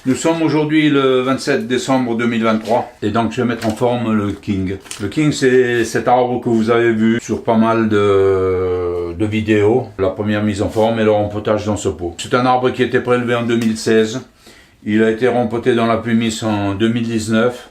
Nous sommes aujourd'hui le 27 décembre 2023 et donc je vais mettre en forme le King. Le King, c'est cet arbre que vous avez vu sur pas mal de vidéos. La première mise en forme et le rempotage dans ce pot. C'est un arbre qui a été prélevé en 2016. Il a été rempoté dans la pumice en 2019,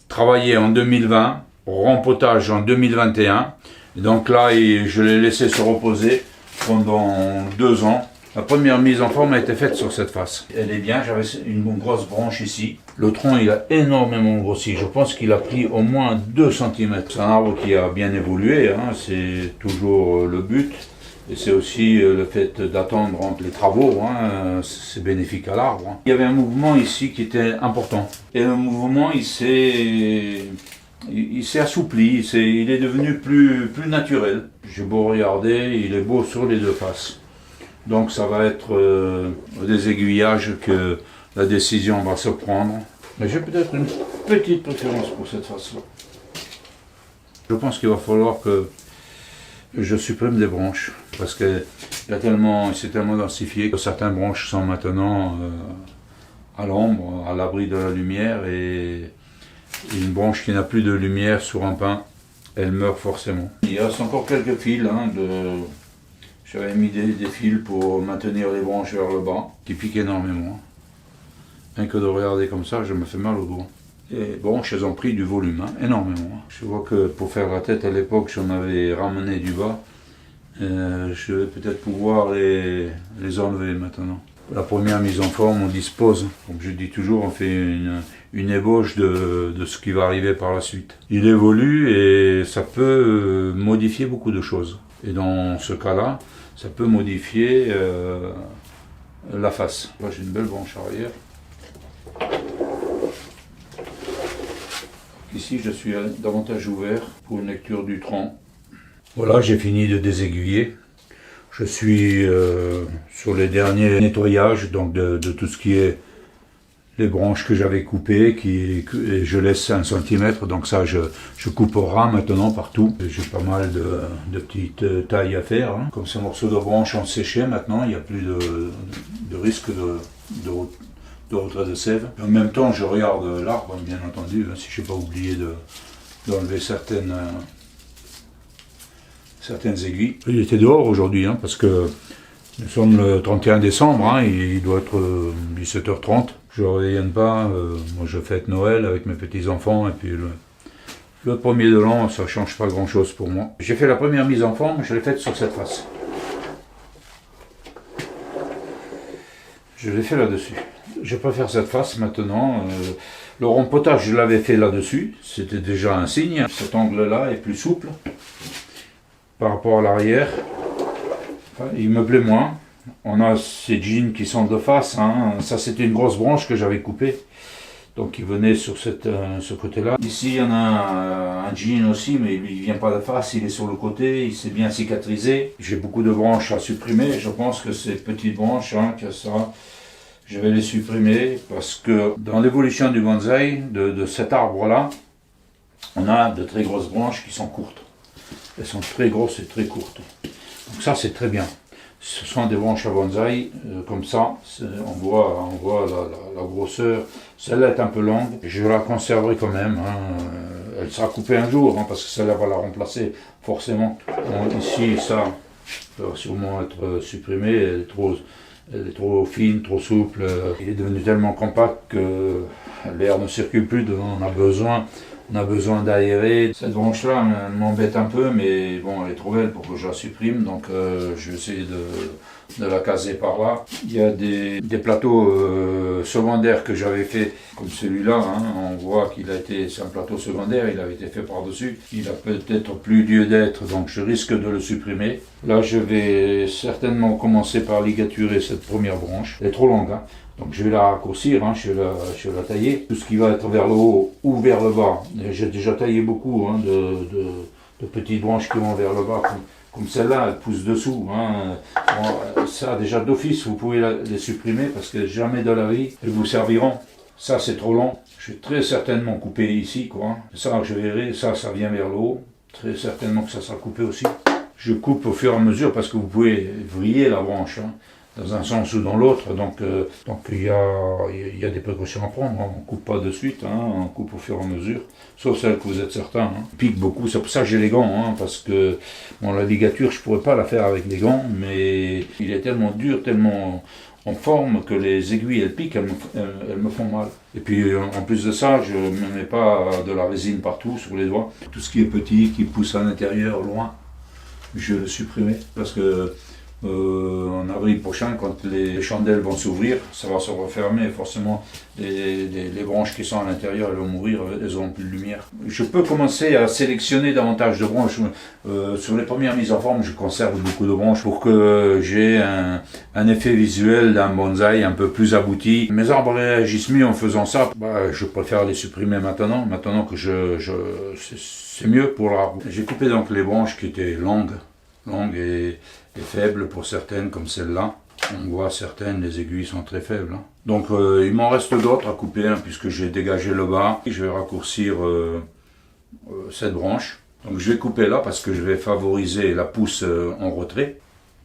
travaillé en 2020, rempotage en 2021. Et donc là, je l'ai laissé se reposer pendant 2 ans. La première mise en forme a été faite sur cette face. Elle est bien, j'avais une grosse branche ici. Le tronc, il a énormément grossi. Je pense qu'il a pris au moins 2 cm. C'est un arbre qui a bien évolué, hein. C'est toujours le but. Et c'est aussi le fait d'attendre entre les travaux, hein. C'est bénéfique à l'arbre, hein. Il y avait un mouvement ici qui était important. Et le mouvement, il s'est assoupli, il est devenu plus naturel. J'ai beau regarder, il est beau sur les 2 faces. Donc ça va être des aiguillages que la décision va se prendre. Mais j'ai peut-être une petite préférence pour cette face-là. Je pense qu'il va falloir que je supprime des branches. Parce que c'est tellement densifié que certaines branches sont maintenant à l'ombre, à l'abri de la lumière. Et une branche qui n'a plus de lumière sur un pin, elle meurt forcément. Il reste encore quelques fils, hein, j'avais mis des fils pour maintenir les branches vers le bas, qui piquent énormément. Rien que de regarder comme ça, je me fais mal au doigt. Les branches, elles ont pris du volume, hein, énormément. Je vois que pour faire la tête à l'époque, j'en avais ramené du bas. Je vais peut-être pouvoir les enlever maintenant. La première mise en forme, on dispose, comme je dis toujours, on fait une ébauche de ce qui va arriver par la suite. Il évolue et ça peut modifier beaucoup de choses. Et dans ce cas-là, ça peut modifier la face. Là, j'ai une belle branche arrière. Ici, je suis davantage ouvert pour une lecture du tronc. Voilà, j'ai fini de désaiguiller. Je suis sur les derniers nettoyages, donc de tout ce qui est les branches que j'avais coupées, et je laisse 1 cm, donc ça je coupe au ras maintenant partout. J'ai pas mal de petites tailles à faire, hein. Comme ces morceaux de branches ont séché maintenant, il n'y a plus de risque de retrait de sève. En même temps, je regarde l'arbre, bien entendu, hein, si je n'ai pas oublié d'enlever certaines aiguilles. Il était dehors aujourd'hui, hein, parce que nous sommes le 31 décembre, hein, il doit être 17h30. Je ne revienne pas, moi je fête Noël avec mes petits-enfants, et puis le premier de l'an, ça ne change pas grand-chose pour moi. J'ai fait la première mise en forme, je l'ai faite sur cette face. Je l'ai fait là-dessus. Je préfère cette face maintenant. Le rempotage, je l'avais fait là-dessus, c'était déjà un signe. Cet angle-là est plus souple par rapport à l'arrière. Enfin, il me plaît moins. On a ces jeans qui sont de face, hein. Ça c'était une grosse branche que j'avais coupée, donc il venait sur ce côté-là. Ici il y en a un jean aussi, mais lui il vient pas de face, il est sur le côté, il s'est bien cicatrisé. J'ai beaucoup de branches à supprimer, je pense que ces petites branches, hein, que ça, je vais les supprimer, parce que dans l'évolution du bonsaï, de cet arbre-là, on a de très grosses branches qui sont courtes. Elles sont très grosses et très courtes. Donc ça c'est très bien. Ce sont des branches à bonsaï, comme ça, on voit la grosseur. Celle-là est un peu longue, je la conserverai quand même, hein. Elle sera coupée un jour, hein, parce que celle-là va la remplacer forcément. Bon, ici, ça va sûrement être supprimé, elle est trop fine, trop souple. Il est devenu tellement compact que l'air ne circule plus dedans, on a besoin d'aérer. Cette branche-là m'embête un peu, mais bon, elle est trop belle pour que je la supprime, donc je vais essayer de la caser par là. Il y a des plateaux secondaires que j'avais fait, comme celui-là, hein. On voit c'est un plateau secondaire, il avait été fait par-dessus. Il a peut-être plus lieu d'être, donc je risque de le supprimer. Là, je vais certainement commencer par ligaturer cette première branche. Elle est trop longue, hein. Donc je vais la raccourcir, hein, je vais la tailler. Tout ce qui va être vers le haut ou vers le bas. J'ai déjà taillé beaucoup, hein, de petites branches qui vont vers le bas, comme celle-là, elle pousse dessous, hein. Bon, ça déjà d'office, vous pouvez les supprimer parce que jamais de la vie, elles vous serviront. Ça c'est trop long. Je vais très certainement couper ici, quoi. Ça je verrai, ça vient vers le haut. Très certainement que ça sera coupé aussi. Je coupe au fur et à mesure parce que vous pouvez vriller la branche, hein. dans un sens ou dans l'autre. Donc il y a des précautions à prendre. On ne coupe pas de suite, hein, on coupe au fur et à mesure, sauf celle que vous êtes certain. Hein. Pique beaucoup, c'est pour ça que j'ai les gants, hein, parce que bon, la ligature, je ne pourrais pas la faire avec les gants, mais il est tellement dur, tellement en forme que les aiguilles, elles piquent, elles me font mal. Et puis en plus de ça, je ne me mets pas de la résine partout sur les doigts. Tout ce qui est petit, qui pousse à l'intérieur, loin, je vais le supprimer, parce que en avril prochain, quand les chandelles vont s'ouvrir, ça va se refermer, forcément les branches qui sont à l'intérieur, elles vont mourir, elles n'auront plus de lumière. Je peux commencer à sélectionner davantage de branches. Sur les premières mises en forme, je conserve beaucoup de branches pour que j'ai un effet visuel d'un bonsaï un peu plus abouti. Mes arbres réagissent mieux en faisant ça. Je préfère les supprimer maintenant que c'est mieux pour l'arbre. J'ai coupé donc les branches qui étaient longues et faibles pour certaines, comme celle-là. On voit certaines, les aiguilles sont très faibles. Hein. Donc il m'en reste d'autres à couper, hein, puisque j'ai dégagé le bas. Je vais raccourcir cette branche. Donc je vais couper là parce que je vais favoriser la pousse en retrait.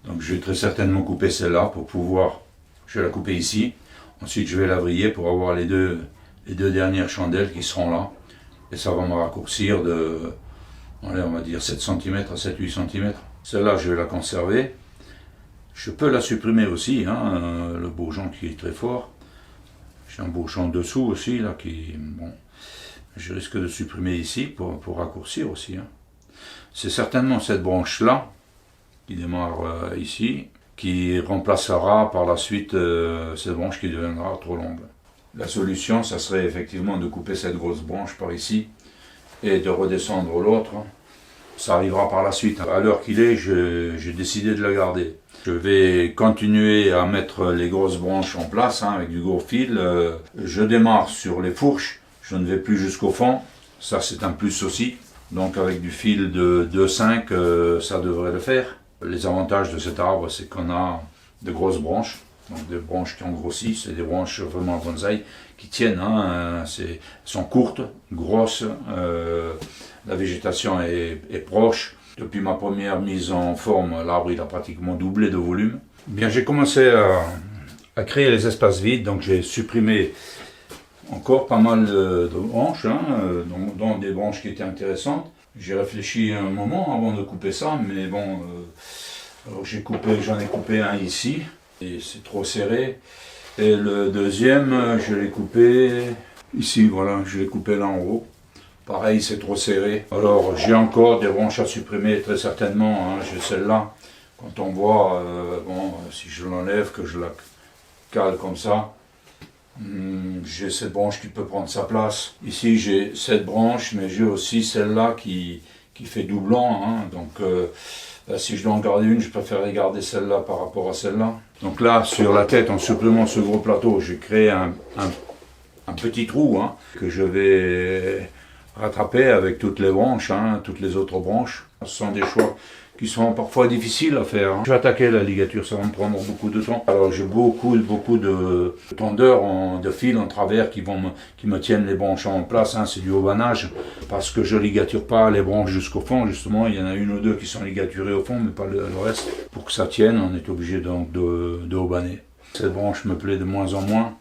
Donc je vais très certainement couper celle-là pour pouvoir... Je vais la couper ici. Ensuite je vais la vriller pour avoir les deux dernières chandelles qui seront là. Et ça va me raccourcir de... Allez, on va dire 7 cm à 7-8 cm. Celle-là, je vais la conserver. Je peux la supprimer aussi, hein, le bourgeon qui est très fort. J'ai un bourgeon dessous aussi, là, qui... Bon, je risque de supprimer ici pour raccourcir aussi. Hein. C'est certainement cette branche-là, qui démarre ici, qui remplacera par la suite cette branche qui deviendra trop longue. La solution, ça serait effectivement de couper cette grosse branche par ici, et de redescendre l'autre. Ça arrivera par la suite. À l'heure qu'il est, j'ai décidé de la garder. Je vais continuer à mettre les grosses branches en place, hein, avec du gros fil. Je démarre sur les fourches, je ne vais plus jusqu'au fond. Ça, c'est un plus aussi. Donc avec du fil de 2,5, ça devrait le faire. Les avantages de cet arbre, c'est qu'on a de grosses branches. Donc des branches qui ont grossi, c'est des branches vraiment bonsaï qui tiennent, hein, sont courtes, grosses, la végétation est proche. Depuis ma première mise en forme, l'arbre il a pratiquement doublé de volume. Bien, j'ai commencé à créer les espaces vides, donc j'ai supprimé encore pas mal de branches, hein, dont des branches qui étaient intéressantes. J'ai réfléchi un moment avant de couper ça, mais bon, alors j'en ai coupé un ici. Et c'est trop serré. Et le deuxième, je l'ai coupé ici, voilà, je l'ai coupé là en haut. Pareil, c'est trop serré. Alors, j'ai encore des branches à supprimer, très certainement. Hein. J'ai celle-là. Quand on voit, bon, si je l'enlève, que je la cale comme ça, j'ai cette branche qui peut prendre sa place. Ici, j'ai cette branche, mais j'ai aussi celle-là qui fait doublon. Hein. Donc, si je dois en garder une, je préférerais garder celle-là par rapport à celle-là. Donc là, sur la tête, en supplément ce gros plateau, j'ai créé un petit trou, hein, que je vais rattraper avec toutes les branches, hein, toutes les autres branches. Ce sont des choix qui sont parfois difficiles à faire. Hein. Je vais attaquer la ligature, ça va me prendre beaucoup de temps. Alors j'ai beaucoup de tendeurs de fil en travers qui me tiennent les branches en place. Hein. C'est du haubanage parce que je ligature pas les branches jusqu'au fond. Justement, il y en a une ou deux qui sont ligaturées au fond, mais pas le reste. Pour que ça tienne, on est obligé donc de haubaner. Cette branche me plaît de moins en moins.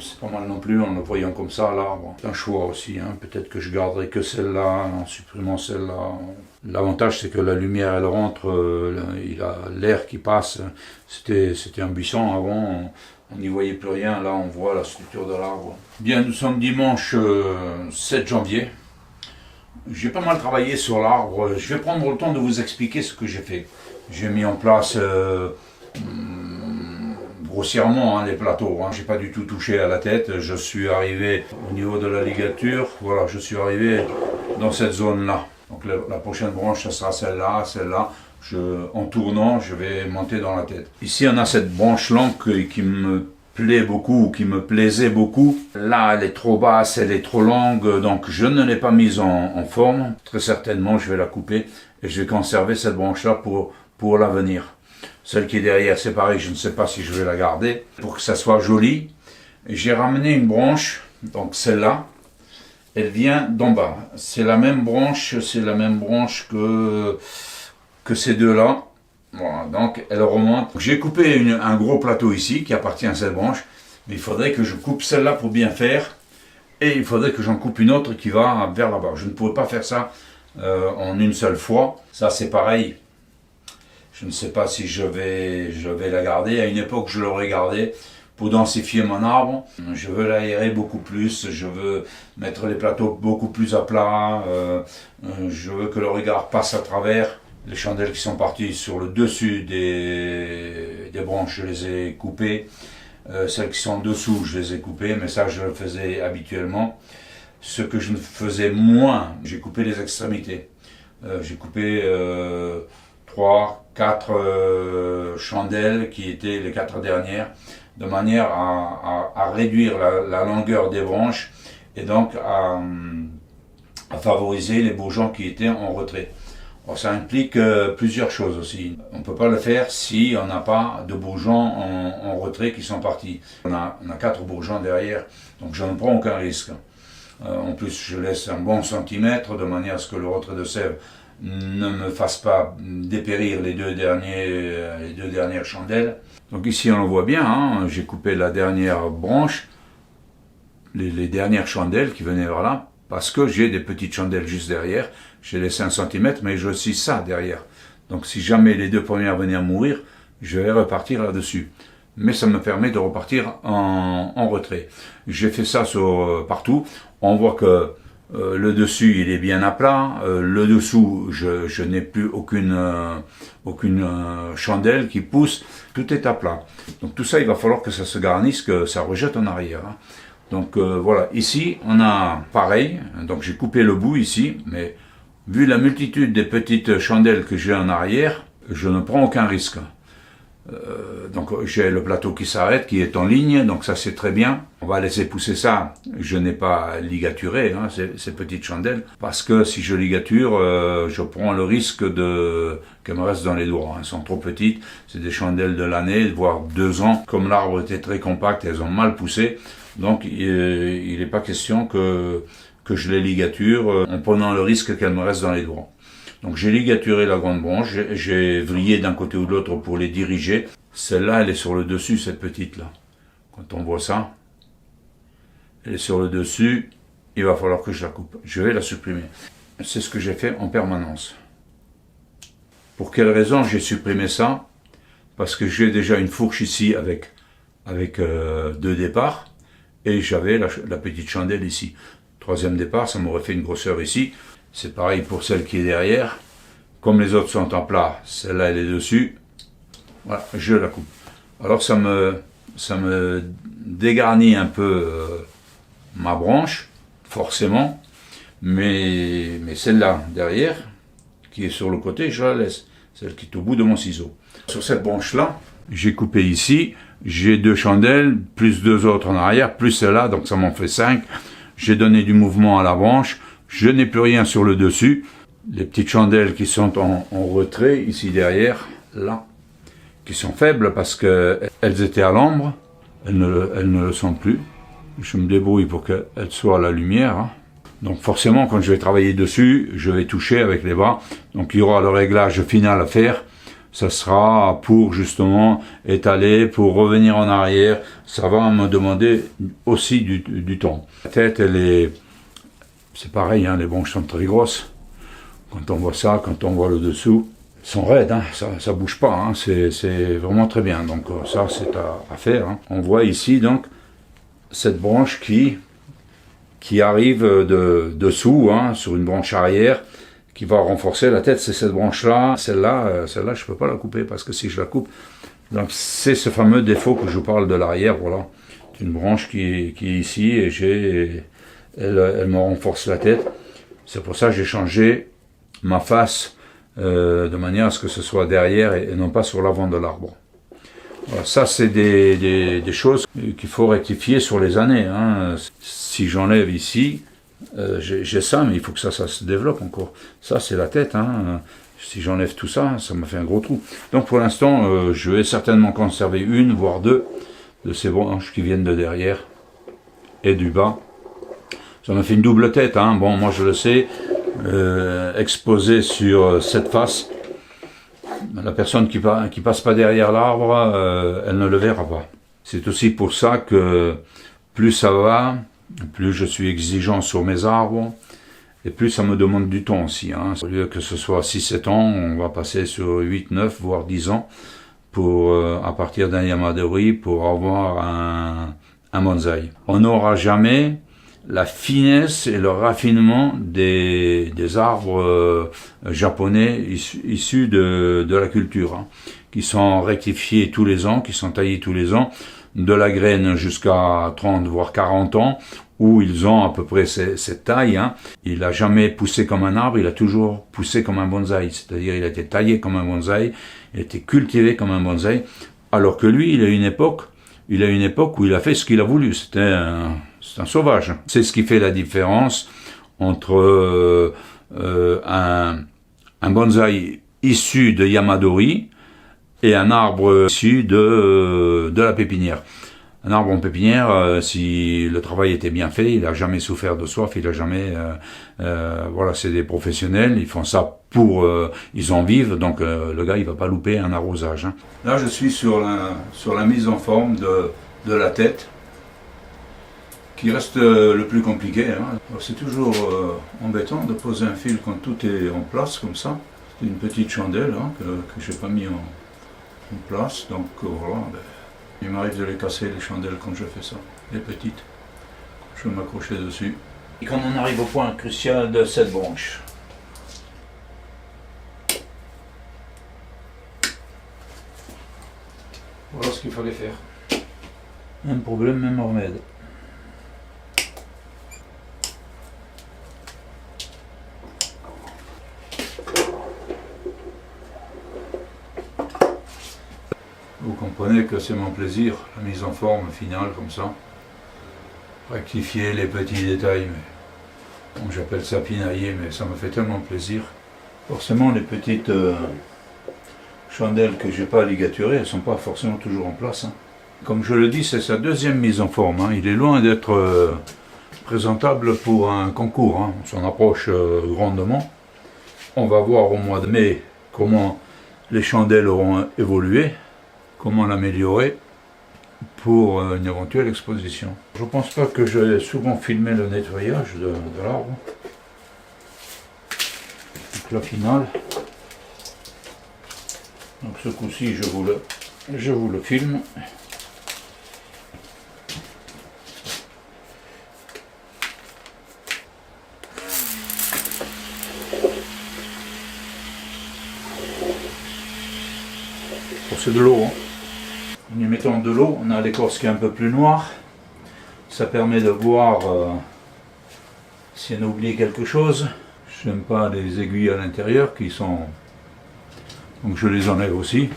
C'est pas mal non plus en le voyant comme ça, l'arbre. C'est un choix aussi, hein. Peut-être que je garderai que celle-là en supprimant celle-là. L'avantage c'est que la lumière elle rentre, il a l'air qui passe. C'était un buisson avant, on n'y voyait plus rien, là on voit la structure de l'arbre. Bien, nous sommes dimanche 7 janvier. J'ai pas mal travaillé sur l'arbre. Je vais prendre le temps de vous expliquer ce que j'ai fait. J'ai mis en place grossièrement les plateaux, hein. J'ai pas du tout touché à la tête, je suis arrivé au niveau de la ligature, voilà, je suis arrivé dans cette zone là. Donc la prochaine branche, ça sera celle-là, en tournant, je vais monter dans la tête. Ici on a cette branche longue qui me plaît beaucoup, qui me plaisait beaucoup. Là elle est trop basse, elle est trop longue, donc je ne l'ai pas mise en forme. Très certainement je vais la couper et je vais conserver cette branche là pour l'avenir. Celle qui est derrière, c'est pareil, je ne sais pas si je vais la garder. Pour que ça soit joli, j'ai ramené une branche, donc celle-là, elle vient d'en bas. C'est la même branche que ces deux-là. Voilà, donc elle remonte. J'ai coupé un gros plateau ici qui appartient à cette branche, mais il faudrait que je coupe celle-là pour bien faire, et il faudrait que j'en coupe une autre qui va vers là-bas. Je ne pourrais pas faire ça en une seule fois. Ça c'est pareil. Je ne sais pas si je vais la garder. À une époque, je l'aurais gardé pour densifier mon arbre. Je veux l'aérer beaucoup plus. Je veux mettre les plateaux beaucoup plus à plat. Je veux que le regard passe à travers. Les chandelles qui sont parties sur le dessus des branches, je les ai coupées. Celles qui sont en dessous, je les ai coupées, mais ça, je le faisais habituellement. Ce que je ne faisais moins, j'ai coupé les extrémités. J'ai coupé 3-4 chandelles qui étaient les 4 dernières, de manière à réduire la longueur des branches et donc à favoriser les bourgeons qui étaient en retrait. Alors, ça implique plusieurs choses aussi. On ne peut pas le faire si on n'a pas de bourgeons en retrait qui sont partis. On a 4 bourgeons derrière, donc je ne prends aucun risque. En plus, je laisse un bon centimètre de manière à ce que le retrait de sève ne me fasse pas dépérir les deux dernières chandelles. Donc ici on le voit bien, hein, j'ai coupé la dernière branche, les dernières chandelles qui venaient vers là, parce que j'ai des petites chandelles juste derrière. J'ai laissé 1 cm, mais j'ai aussi ça derrière. Donc si jamais les 2 premières venaient à mourir, je vais repartir là-dessus. Mais ça me permet de repartir en retrait. J'ai fait ça partout. On voit que le dessus il est bien à plat, le dessous je n'ai plus aucune chandelle qui pousse, tout est à plat. Donc tout ça il va falloir que ça se garnisse, que ça rejette en arrière. Hein. Donc voilà, ici on a pareil, donc j'ai coupé le bout ici, mais vu la multitude des petites chandelles que j'ai en arrière, je ne prends aucun risque. Donc j'ai le plateau qui s'arrête, qui est en ligne, donc ça c'est très bien. On va laisser pousser ça. Je n'ai pas ligaturé ces petites chandelles, parce que si je ligature, je prends le risque qu'elles me restent dans les doigts. Elles sont trop petites, c'est des chandelles de l'année, voire 2 ans. Comme l'arbre était très compact, elles ont mal poussé, donc il n'est pas question que je les ligature en prenant le risque qu'elles me restent dans les doigts. Donc j'ai ligaturé la grande branche, j'ai vrillé d'un côté ou de l'autre pour les diriger. Celle-là, elle est sur le dessus, cette petite-là. Quand on voit ça, elle est sur le dessus, il va falloir que je la coupe. Je vais la supprimer. C'est ce que j'ai fait en permanence. Pour quelle raison j'ai supprimé ça? Parce que j'ai déjà une fourche ici avec 2 départs, et j'avais la petite chandelle ici. 3e départ, ça m'aurait fait une grosseur ici. C'est pareil pour celle qui est derrière. Comme les autres sont en plat, celle-là elle est dessus. Voilà, je la coupe. Alors ça me dégarnit un peu ma branche, forcément. Mais celle-là derrière, qui est sur le côté, je la laisse. Celle qui est au bout de mon ciseau. Sur cette branche-là, j'ai coupé ici. J'ai 2 chandelles, plus 2 autres en arrière, plus celle-là, donc ça m'en fait 5. J'ai donné du mouvement à la branche. Je n'ai plus rien sur le dessus. Les petites chandelles qui sont en retrait, ici derrière, là, qui sont faibles parce qu'elles étaient à l'ombre, elles ne le sont plus. Je me débrouille pour qu'elles soient à la lumière. Hein. Donc forcément, quand je vais travailler dessus, je vais toucher avec les bras. Donc il y aura le réglage final à faire. Ça sera pour justement étaler, pour revenir en arrière. Ça va me demander aussi du temps. La tête, c'est pareil, hein, les branches sont très grosses. Quand on voit ça, quand on voit le dessous, elles sont raides, hein, ça bouge pas, hein, c'est vraiment très bien. Donc ça, c'est à faire. Hein. On voit ici donc cette branche qui arrive dessous, hein, sur une branche arrière, qui va renforcer la tête. C'est cette branche-là, celle-là, je peux pas la couper parce que si je la coupe, donc c'est ce fameux défaut que je vous parle de l'arrière. Voilà, c'est une branche qui est ici et elle me renforce la tête. C'est pour ça que j'ai changé ma face de manière à ce que ce soit derrière et non pas sur l'avant de l'arbre. Voilà, ça c'est des choses qu'il faut rectifier sur les années. Hein. Si j'enlève ici, j'ai ça, mais il faut que ça se développe encore. Ça c'est la tête. Hein. Si j'enlève tout ça, ça m'a fait un gros trou. Donc pour l'instant, je vais certainement conserver 1 voire 2 de ces branches qui viennent de derrière et du bas. Ça m'a fait une double tête, hein. Bon, moi je le sais, exposé sur cette face, la personne qui passe pas derrière l'arbre, elle ne le verra pas. C'est aussi pour ça que plus ça va, plus je suis exigeant sur mes arbres, et plus ça me demande du temps aussi. Au lieu que ce soit 6-7 ans, on va passer sur 8, 9, voire 10 ans, à partir d'un yamadori, pour avoir un bonsaï. On n'aura jamais la finesse et le raffinement des arbres japonais issus de la culture, qui sont rectifiés tous les ans, qui sont taillés tous les ans, de la graine jusqu'à 30 voire 40 ans, où ils ont à peu près cette taille. Il n'a jamais poussé comme un arbre, il a toujours poussé comme un bonsaï, c'est-à-dire il a été taillé comme un bonsaï, il a été cultivé comme un bonsaï, alors que lui, il a une époque où il a fait ce qu'il a voulu. C'est un sauvage. C'est ce qui fait la différence entre un bonsaï issu de Yamadori et un arbre issu de la pépinière. Un arbre en pépinière, si le travail était bien fait, il n'a jamais souffert de soif, il n'a jamais... voilà, c'est des professionnels, ils font ça ils en vivent, donc le gars, il va pas louper un arrosage. Là, je suis sur la mise en forme de la tête, qui reste le plus compliqué. C'est toujours embêtant de poser un fil quand tout est en place, comme ça. C'est une petite chandelle que je n'ai pas mis en place, donc voilà. Il m'arrive de les casser, les chandelles, quand je fais ça, les petites. Je vais m'accrocher dessus. Et quand on arrive au point crucial de cette branche. Voilà ce qu'il fallait faire. Même problème, même remède. Vous comprenez que c'est mon plaisir, la mise en forme finale comme ça. Rectifier les petits détails, mais bon, j'appelle ça pinailler, mais ça me fait tellement plaisir. Forcément, les petites chandelles que j'ai pas ligaturer, elles ne sont pas forcément toujours en place. Comme je le dis, c'est sa deuxième mise en forme. Il est loin d'être présentable pour un concours. On s'en approche grandement. On va voir au mois de mai comment les chandelles auront évolué, comment l'améliorer pour une éventuelle exposition. Je ne pense pas que j'ai souvent filmé le nettoyage de l'arbre. Donc la finale. Donc ce coup-ci, je vous le filme. C'est de l'eau. En y mettant de l'eau, on a l'écorce qui est un peu plus noire. Ça permet de voir si on a oublié quelque chose. Je n'aime pas les aiguilles à l'intérieur qui sont... Donc je les enlève aussi.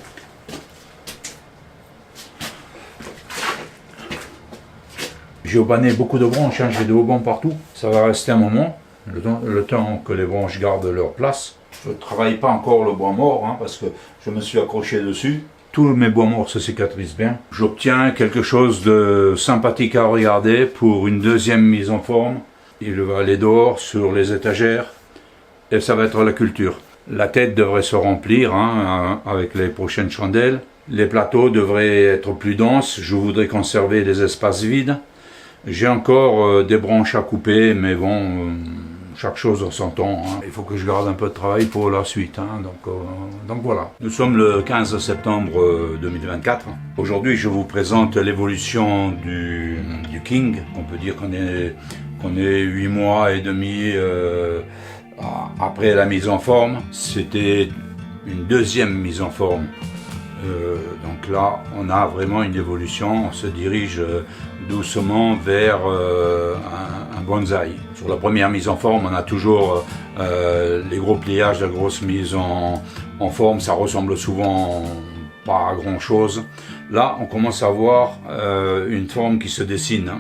J'ai aubané beaucoup de branches, j'ai des haubans partout. Ça va rester un moment, le temps que les branches gardent leur place. Je ne travaille pas encore le bois mort parce que je me suis accroché dessus. Tous mes bois morts se cicatrisent bien. J'obtiens quelque chose de sympathique à regarder pour une deuxième mise en forme. Il va aller dehors sur les étagères et ça va être la culture. La tête devrait se remplir avec les prochaines chandelles. Les plateaux devraient être plus denses. Je voudrais conserver les espaces vides. J'ai encore des branches à couper, mais bon... chaque chose en son temps. Il faut que je garde un peu de travail pour la suite. Donc voilà. Nous sommes le 15 septembre 2024. Aujourd'hui, je vous présente l'évolution du King. On peut dire qu'on est 8 mois et demi après la mise en forme. C'était une deuxième mise en forme. Donc là, on a vraiment une évolution. On se dirige doucement vers un bonsaï. Sur la première mise en forme, on a toujours les gros pliages, la grosse mise en forme. Ça ressemble souvent pas à grand chose. Là, on commence à voir une forme qui se dessine.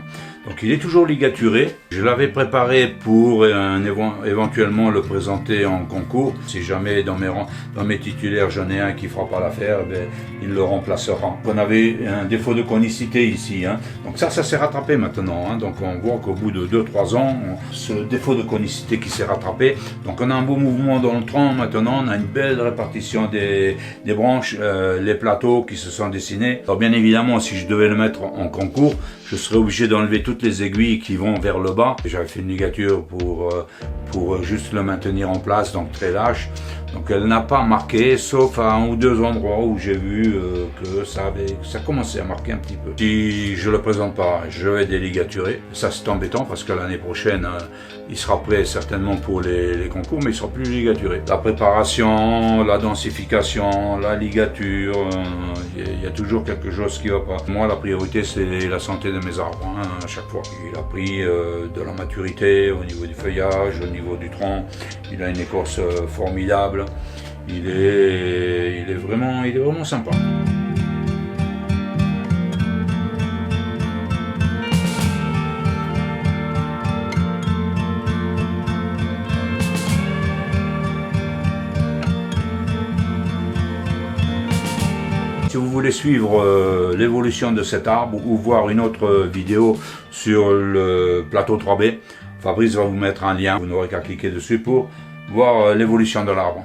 Donc il est toujours ligaturé. Je l'avais préparé pour éventuellement le présenter en concours. Si jamais dans mes titulaires j'en ai un qui fera pas l'affaire, ben, il le remplacera. On avait un défaut de conicité ici, hein. Donc ça s'est rattrapé maintenant, hein. Donc on voit qu'au bout de 2-3 ans, ce défaut de conicité qui s'est rattrapé. Donc on a un beau mouvement dans le tronc maintenant, on a une belle répartition des branches, les plateaux qui se sont dessinés. Alors bien évidemment, si je devais le mettre en concours, je serais obligé d'enlever toutes les aiguilles qui vont vers le bas. J'avais fait une ligature pour juste le maintenir en place, donc très lâche. Donc elle n'a pas marqué, sauf à un ou deux endroits où j'ai vu que ça commençait à marquer un petit peu. Si je le présente pas, je vais déligaturer. Ça c'est embêtant parce que l'année prochaine, il sera prêt certainement pour les concours, mais il sera plus ligaturé. La préparation, la densification, la ligature, il y a toujours quelque chose qui va pas. Moi la priorité c'est la santé de mes arbres, hein, à chaque fois. Il a pris de la maturité au niveau du feuillage, au niveau du tronc. Il a une écorce formidable. Il est vraiment sympa. Si vous voulez suivre l'évolution de cet arbre ou voir une autre vidéo sur le plateau 3B, Fabrice va vous mettre un lien, vous n'aurez qu'à cliquer dessus pour voir l'évolution de l'arbre.